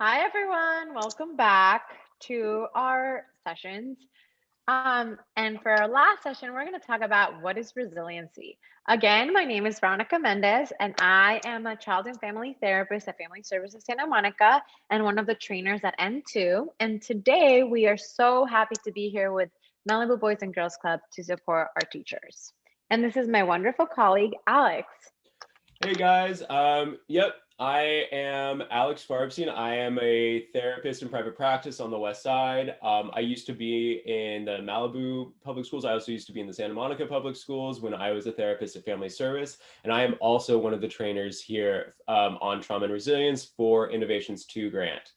Hi, everyone. Welcome back to our sessions. And for our last session, we're going to talk about what is resiliency. Again, my name is Veronica Mendez, and I am a child and family therapist at Family Services Santa Monica and one of the trainers at N2. And today we are so happy to be here with Malibu Boys and Girls Club to support our teachers. And this is my wonderful colleague, Alex. Hey guys, I am Alex Farbstein. I am a therapist in private practice on the West Side. I used to be in the Malibu Public Schools. I also used to be in the Santa Monica Public Schools when I was a therapist at Family Service. And I am also one of the trainers here on Trauma and Resilience for Innovations 2 grant.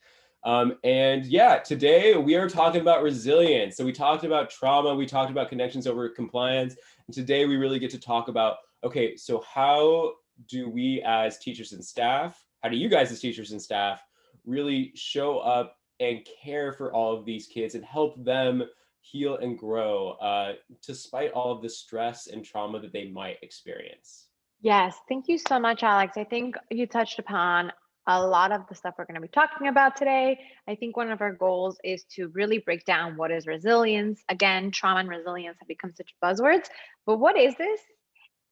Today we are talking about resilience. So we talked about trauma, we talked about connections over compliance. And today we really get to talk about, okay, so how do we as teachers and staff, how do you guys as teachers and staff really show up and care for all of these kids and help them heal and grow despite all of the stress and trauma that they might experience? Yes, thank you so much, Alex. I think you touched upon a lot of the stuff we're going to be talking about today. I think one of our goals is to really break down what is resilience. Again, trauma and resilience have become such buzzwords, but what is this?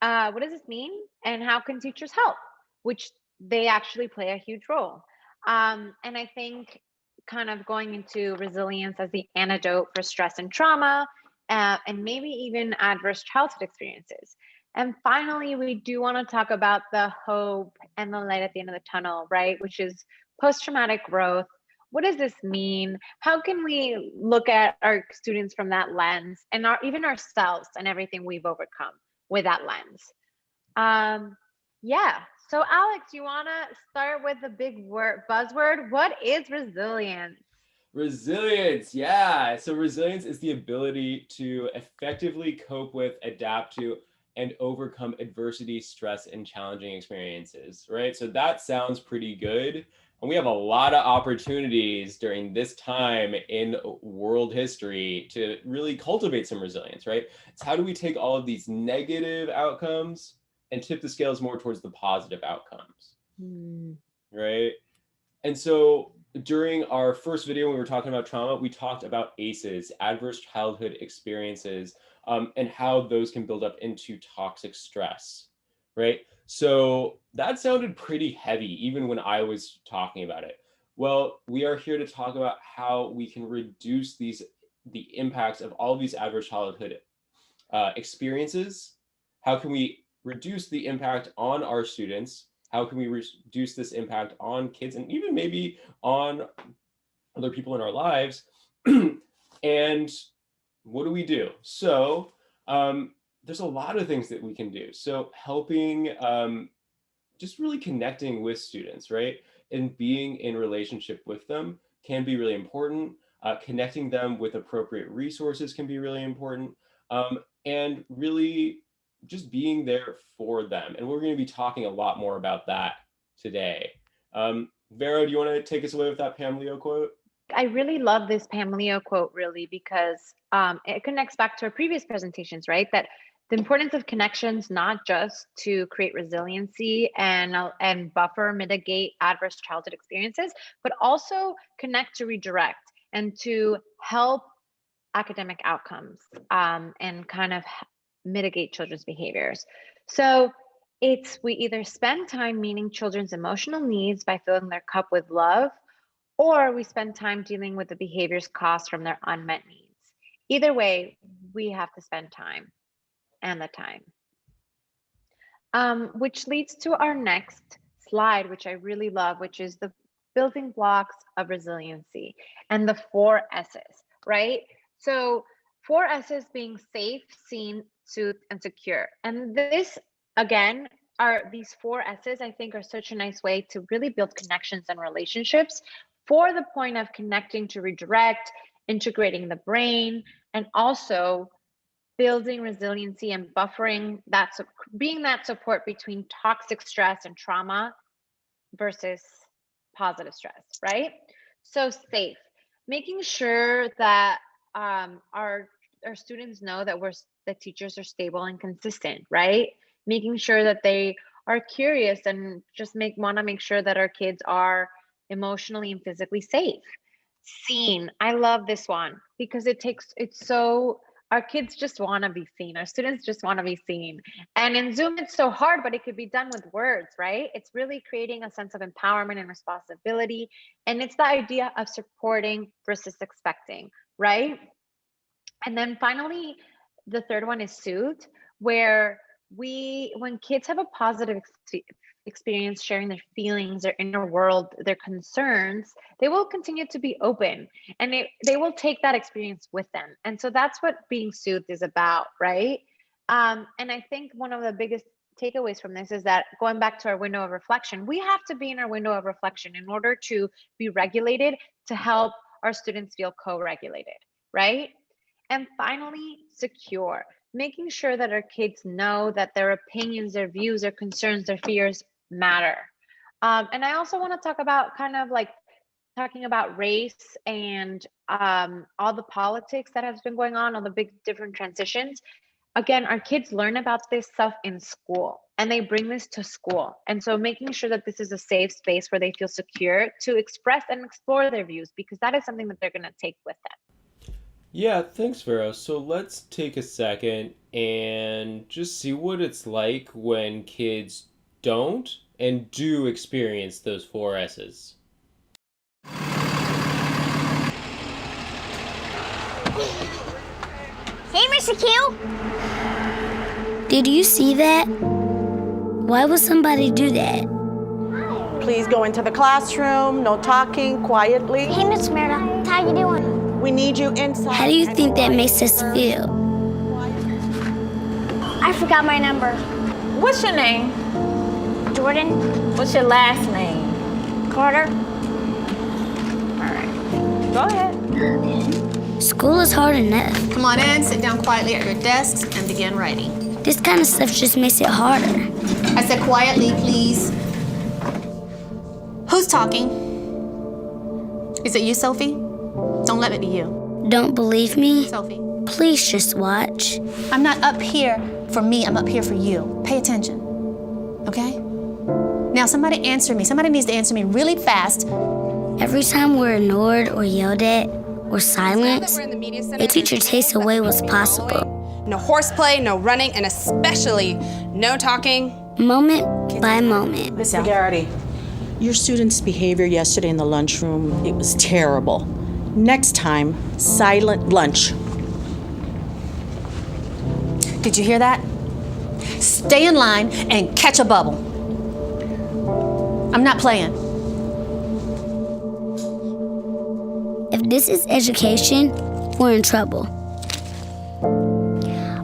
What does this mean? And how can teachers help? Which they actually play a huge role. And I think kind of going into resilience as the antidote for stress and trauma, and maybe even adverse childhood experiences. And finally, we do want to talk about the hope and the light at the end of the tunnel, right? Which is post traumatic growth. What does this mean? How can we look at our students from that lens and even ourselves and everything we've overcome with that lens? Um, yeah. So, Alex, you want to start with the big word buzzword? What is resilience? Resilience, yeah. So resilience is the ability to effectively cope with, adapt to, and overcome adversity, stress, and challenging experiences, right? So that sounds pretty good. And we have a lot of opportunities during this time in world history to really cultivate some resilience, right? It's how do we take all of these negative outcomes and tip the scales more towards the positive outcomes, Hmm. right? And so during our first video, when we were talking about trauma, we talked about ACEs, adverse childhood experiences, and how those can build up into toxic stress, right? So that sounded pretty heavy, even when I was talking about it. Well, we are here to talk about how we can reduce the impacts of all of these adverse childhood experiences. How can we reduce the impact on our students? How can we reduce this impact on kids and even maybe on other people in our lives? And what do we do? So there's a lot of things that we can do. So helping, just really connecting with students, right? And being in relationship with them can be really important. Connecting them with appropriate resources can be really important. And really just being there for them. And we're going to be talking a lot more about that today. Vera, do you want to take us away with that Pam Leo quote? I really love this Pam Leo quote, really, because it connects back to our previous presentations, right? That the importance of connections, not just to create resiliency and buffer, mitigate adverse childhood experiences, but also connect to redirect and to help academic outcomes and kind of mitigate children's behaviors. So we either spend time meeting children's emotional needs by filling their cup with love, or we spend time dealing with the behaviors caused from their unmet needs. Either way, we have to spend time and the time. Which leads to our next slide, which I really love, which is the building blocks of resiliency and the four S's, right? So, four S's being safe, seen, soothe, and secure. And this, again, are these four S's, I think, are such a nice way to really build connections and relationships for the point of connecting to redirect, integrating the brain, and also building resiliency and buffering being that support between toxic stress and trauma versus positive stress, right? So safe, making sure that our students know that the teachers are stable and consistent, right? Making sure that they are curious and just want to make sure that our kids are emotionally and physically safe. Seen. I love this one because it's so, our kids just want to be seen. Our students just want to be seen. And in Zoom, it's so hard, but it could be done with words, right? It's really creating a sense of empowerment and responsibility. And it's the idea of supporting versus expecting, right? And then finally, the third one is soothed, where when kids have a positive experience sharing their feelings, their inner world, their concerns, they will continue to be open, and they will take that experience with them. And so that's what being soothed is about, right? And I think one of the biggest takeaways from this is that, going back to our window of reflection, we have to be in our window of reflection in order to be regulated, to help our students feel co-regulated, right? And finally, secure, making sure that our kids know that their opinions, their views, their concerns, their fears matter. And I also want to talk about kind of like talking about race and all the politics that has been going on, all the big different transitions. Again, our kids learn about this stuff in school, and they bring this to school. And so making sure that this is a safe space where they feel secure to express and explore their views, because that is something that they're going to take with them. Yeah, thanks, Vero. So let's take a second and just see what it's like when kids don't and do experience those four S's. Hey, Mr. Q! Did you see that? Why would somebody do that? Please go into the classroom, no talking, quietly. Hey, Miss Meredith, how you doing? We need you inside. How do you think that makes us feel? I forgot my number. What's your name? Jordan? What's your last name? Carter? All right. Go ahead. School is hard enough. Come on in, sit down quietly at your desks, and begin writing. This kind of stuff just makes it harder. I said quietly, please. Who's talking? Is it you, Sophie? Don't let it be you. Don't believe me? Sophie. Please just watch. I'm not up here for me, I'm up here for you. Pay attention, okay? Now somebody answer me. Somebody needs to answer me really fast. Every time we're ignored or yelled at or silenced, a teacher takes away what's possible. No horseplay, no running, and especially no talking. Moment by moment. Miss McGarity, your student's behavior yesterday in the lunchroom, it was terrible. Next time, silent lunch. Did you hear that? Stay in line and catch a bubble. I'm not playing. If this is education, we're in trouble.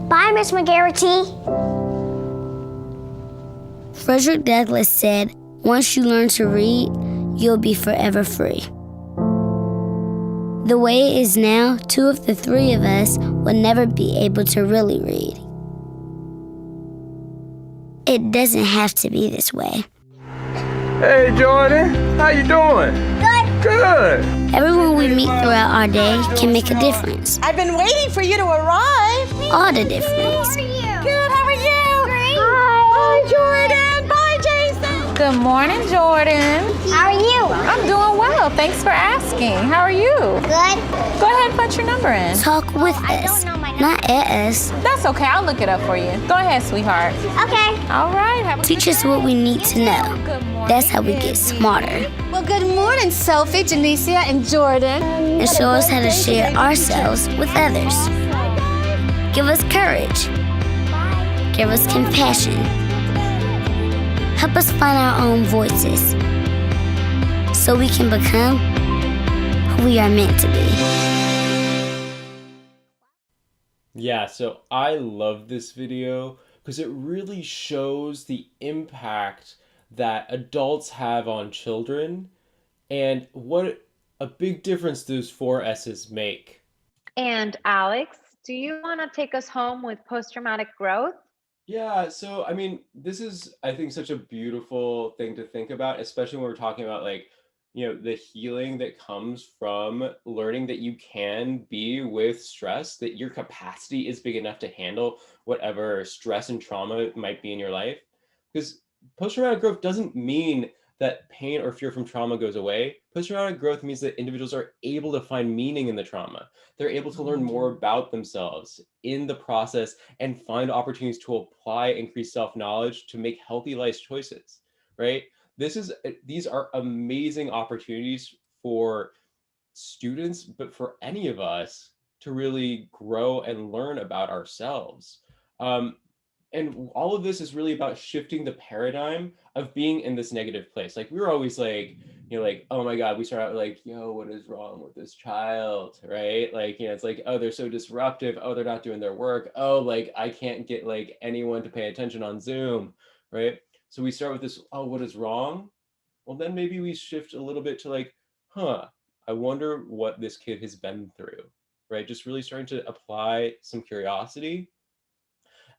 Bye, Miss McGarity. Frederick Douglass said, once you learn to read, you'll be forever free. The way it is now, 2 of the 3 of us will never be able to really read. It doesn't have to be this way. Hey, Jordan, how you doing? Good. Good. Everyone we meet throughout our day can make a difference. I've been waiting for you to arrive. All the difference. Good, how are you? Great. Hi, Jordan. Bye, Jason. Good morning, Jordan. How are you? I'm doing well. Thanks for asking. How are you? Good. Go ahead and put your number in. Talk with I us, don't know my number. not at us. That's okay. I'll look it up for you. Go ahead, sweetheart. Okay. All right. Have a Teach good us what we need to know. Good morning. That's how we get smarter. Well, good morning, Sophie, Janicia, and Jordan. And show us how to share ourselves with others. Give us courage. Give us compassion. Help us find our own voices so we can become who we are meant to be. Yeah, so I love this video because it really shows the impact that adults have on children and what a big difference those 4 S's make. And Alex, do you want to take us home with post-traumatic growth? Yeah, so I mean, this is, I think, such a beautiful thing to think about, especially when we're talking about the healing that comes from learning that you can be with stress, that your capacity is big enough to handle whatever stress and trauma might be in your life. Because post-traumatic growth doesn't mean that pain or fear from trauma goes away, post-traumatic growth means that individuals are able to find meaning in the trauma. They're able to learn more about themselves in the process and find opportunities to apply increased self-knowledge to make healthy life choices, right? These are amazing opportunities for students, but for any of us to really grow and learn about ourselves. And all of this is really about shifting the paradigm of being in this negative place. Like we were always like, like, oh my God, we start out like, yo, what is wrong with this child, right? Like, it's like, oh, they're so disruptive. Oh, they're not doing their work. Oh, like I can't get like anyone to pay attention on Zoom, right? So we start with this, oh, what is wrong? Well, then maybe we shift a little bit to like, I wonder what this kid has been through, right? Just really starting to apply some curiosity.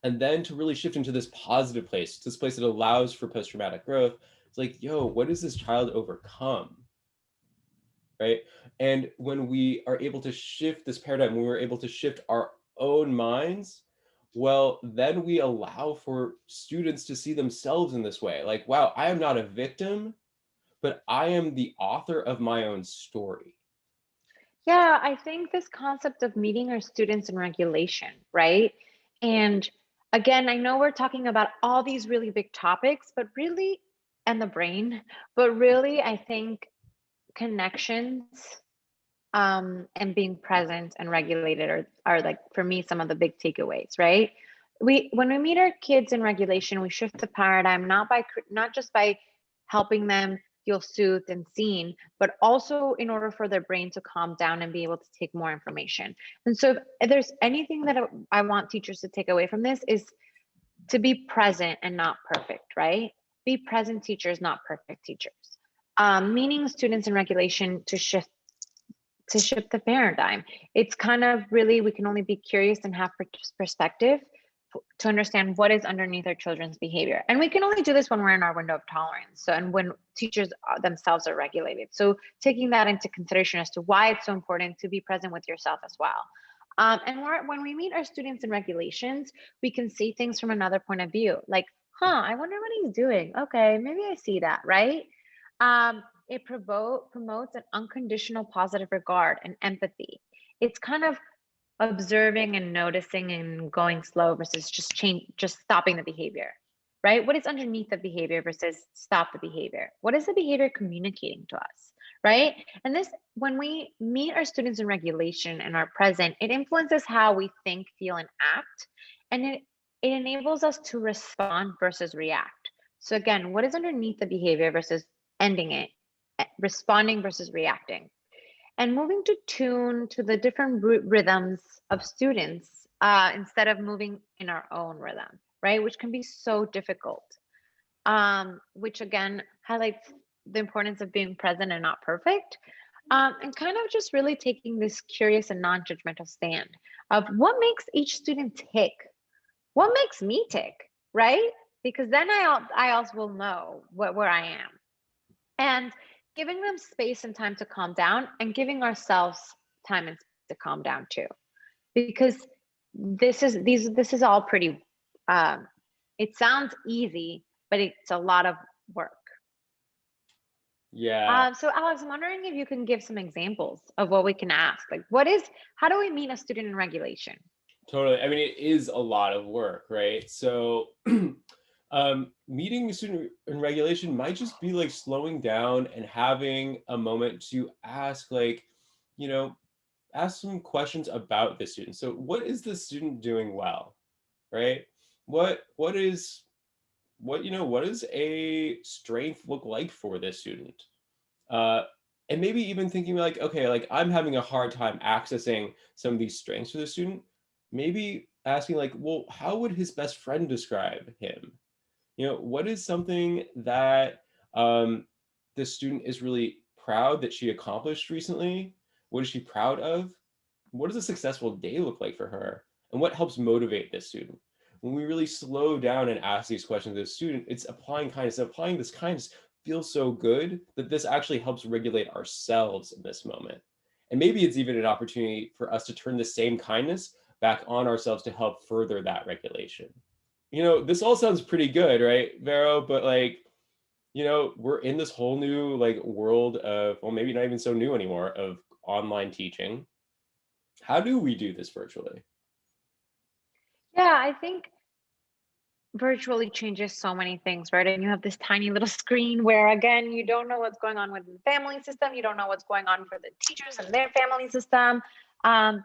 And then to really shift into this positive place, this place that allows for post-traumatic growth. It's like, yo, what does this child overcome? Right? And when we are able to shift this paradigm, when we're able to shift our own minds, well, then we allow for students to see themselves in this way. Like, wow, I am not a victim, but I am the author of my own story. Yeah, I think this concept of meeting our students in regulation, right? And again, I know we're talking about all these really big topics, but really, and the brain, but really, I think connections and being present and regulated are like, for me, some of the big takeaways, right? When we meet our kids in regulation, we shift the paradigm, not just by helping them feel soothed and seen, but also in order for their brain to calm down and be able to take more information. And so if there's anything that I want teachers to take away from this is to be present and not perfect, right? Be present teachers, not perfect teachers. Meaning students in regulation to shift the paradigm. It's kind of really, we can only be curious and have perspective to understand what is underneath our children's behavior. And we can only do this when we're in our window of tolerance. So, and when teachers themselves are regulated. So taking that into consideration as to why it's so important to be present with yourself as well. And when we meet our students in regulations, we can see things from another point of view. Like, I wonder what he's doing. Okay, maybe I see that, right? It promotes an unconditional positive regard and empathy. It's kind of observing and noticing and going slow versus just stopping the behavior, right? What is underneath the behavior versus stop the behavior? What is the behavior communicating to us, right? And this, when we meet our students in regulation and are present, it influences how we think, feel, and act. And it enables us to respond versus react. So again, what is underneath the behavior versus ending it, responding versus reacting. And moving to tune to the different rhythms of students instead of moving in our own rhythm, right? Which can be so difficult, which again highlights the importance of being present and not perfect. And kind of just really taking this curious and non-judgmental stand of what makes each student tick, what makes me tick, right? Because then I also will know where I am. And giving them space and time to calm down, and giving ourselves time and to calm down too, because this is all pretty. It sounds easy, but it's a lot of work. Yeah. So Alex, I'm wondering if you can give some examples of what we can ask. Like, how do we meet a student in regulation? Totally. I mean, it is a lot of work, right? So meeting a student in regulation might just be like slowing down and having a moment to ask, like, ask some questions about the student. So what is the student doing well, right? What does a strength look like for this student? And maybe even thinking like, okay, like I'm having a hard time accessing some of these strengths for the student. Maybe asking like, well, how would his best friend describe him? What is something that the student is really proud that she accomplished recently? What is she proud of? What does a successful day look like for her? And what helps motivate this student? When we really slow down and ask these questions to the student, it's applying kindness. Applying this kindness feels so good that this actually helps regulate ourselves in this moment. And maybe it's even an opportunity for us to turn the same kindness back on ourselves to help further that regulation. This all sounds pretty good, right, Vero? But like, you know, we're in this whole new like world of, well, maybe not even so new anymore, of online teaching. How do we do this virtually? Yeah, I think virtually changes so many things, right? And you have this tiny little screen where, again, you don't know what's going on with the family system. You don't know what's going on for the teachers and their family system. Um,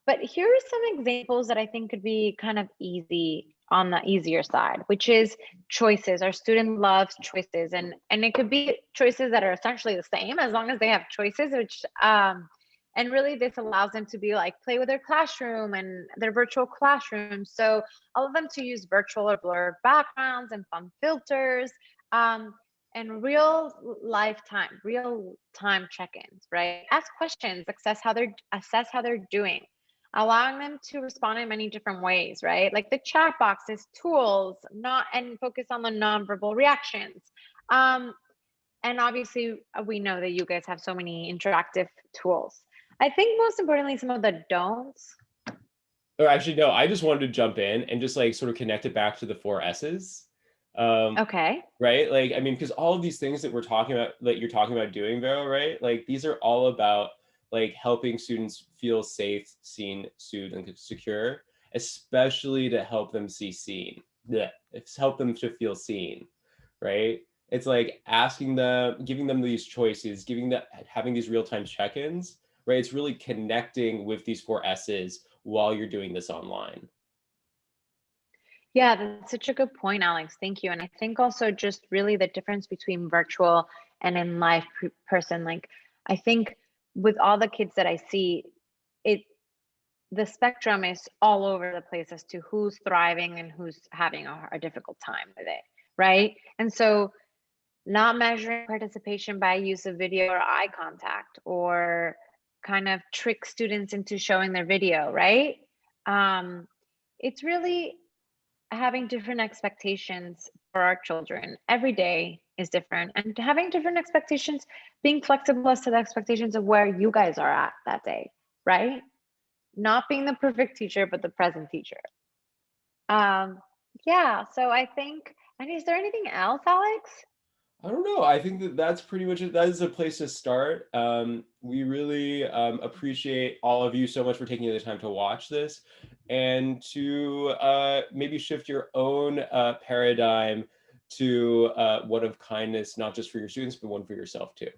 but here are some examples that I think could be kind of easy on the easier side, which is choices. Our student loves choices, and it could be choices that are essentially the same as long as they have choices, which and really this allows them to be like play with their classroom and their virtual classroom. So all of them to use virtual or blur backgrounds and fun filters, and real time check-ins, right? Ask questions, assess how they're doing, allowing them to respond in many different ways, right? Like the chat boxes, tools, not and focus on the nonverbal reactions. And obviously, we know that you guys have so many interactive tools. I think most importantly, some of the don'ts. Or actually, no, I just wanted to jump in and just like sort of connect it back to the 4 S's. Okay. Right? Like, I mean, because all of these things that we're talking about, that you're talking about doing, Vero, right? Like, these are all about like helping students feel safe, seen, soothed, and secure, especially to help them see seen. Yeah, it's help them to feel seen, right? It's like asking them, giving them these choices, having these real-time check-ins, right? It's really connecting with these 4 S's while you're doing this online. Yeah, that's such a good point, Alex. Thank you. And I think also just really the difference between virtual and in life person. Like, I think with all the kids that I see, it the spectrum is all over the place as to who's thriving and who's having a difficult time with it, right? And so not measuring participation by use of video or eye contact, or kind of trick students into showing their video, right? It's really having different expectations for our children. Every day is different, and having different expectations, being flexible as to the expectations of where you guys are at that day, right? Not being the perfect teacher, but the present teacher. Yeah, so I think, and is there anything else, Alex? I don't know. I think that that's pretty much it. That is a place to start. We really appreciate all of you so much for taking the time to watch this and to maybe shift your own paradigm to one of kindness, not just for your students, but one for yourself too.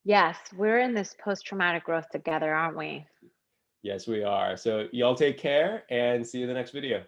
Yes, we're in this post-traumatic growth together, aren't we? Yes, we are. So y'all take care and see you in the next video.